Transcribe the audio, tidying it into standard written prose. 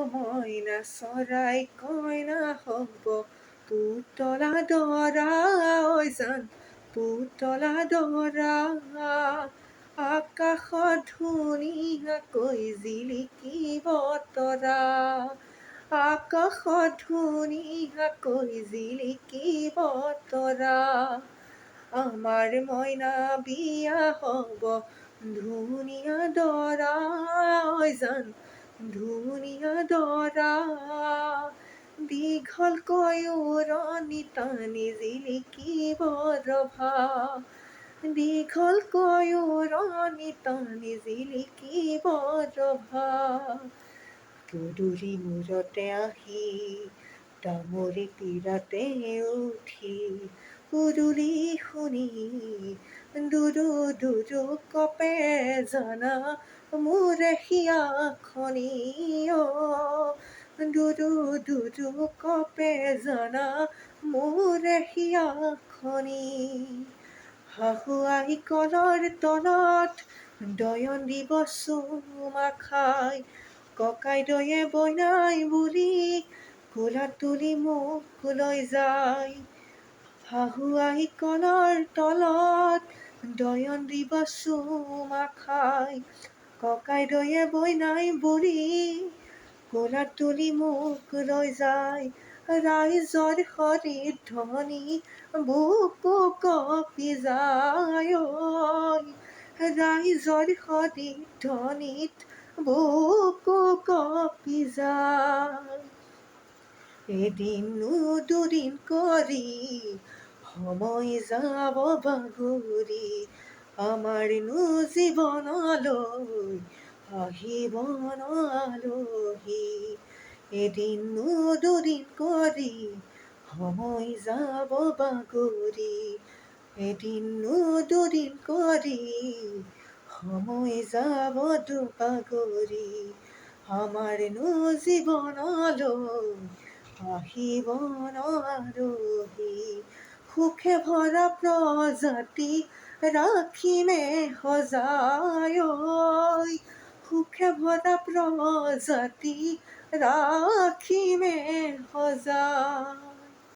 মইনা চৰাই কইনা হ'ব পুতলা দৰা ঐ জান পুতলা দৰা আকাশত ধুনীয়াকৈ জিলিকিব তৰা আকাশত ধুনীয়াকৈ জিলিকিব তৰা আমাৰ মইনা বিয়া হ'ব ধুনীয়া দৰা ঐ জান ধুনীয়া দৰা দীঘলকৈ উৰণি টানি জিলিকিব ৰভা দীঘলকৈ উৰণি টানি জিলিকিব ৰভা পদূলি মূৰতে আহি তামোলী পীৰাতে উঠি উৰুলি শুনি দুৰু দুৰু কপে জানা মোৰে হিয়াখনি দুৰু দুৰু কপে জানা মোৰে হিয়াখনি শাহু আহি কলৰ তলত দয়ন দিব চুমা খাই ককাইদৱে বনাই বুলি কোলাত তুলি মোক লৈ যায় শাহু আহি কলৰ তলত দয়ন দিব চুমা খাই ককাইদৱে বনাই বুলি কোলাত তুলি মোক লৈ যায় ৰাইজৰ হৰিৰ ধ্বনি বুকু কঁপি যায় ৰাইজৰ হৰিৰ ধ্বনিত বুকু কঁপি যায় এদিনো দুদিন কৰি সময় যাব বাগৰি আমাৰনো জীৱনলৈ আহিব ন আলহী এদিনো দুদিন কৰি সময় যাব বাগৰি এদিনো দুদিন কৰি সময় যাব বাগৰি আমাৰনো জীৱনলৈ আহিব ন আলহী সুখে ভৰা প্ৰজাতি ৰাখিমে সজায় সুখে ভৰা প্ৰজাতি ৰাখিমে সজায়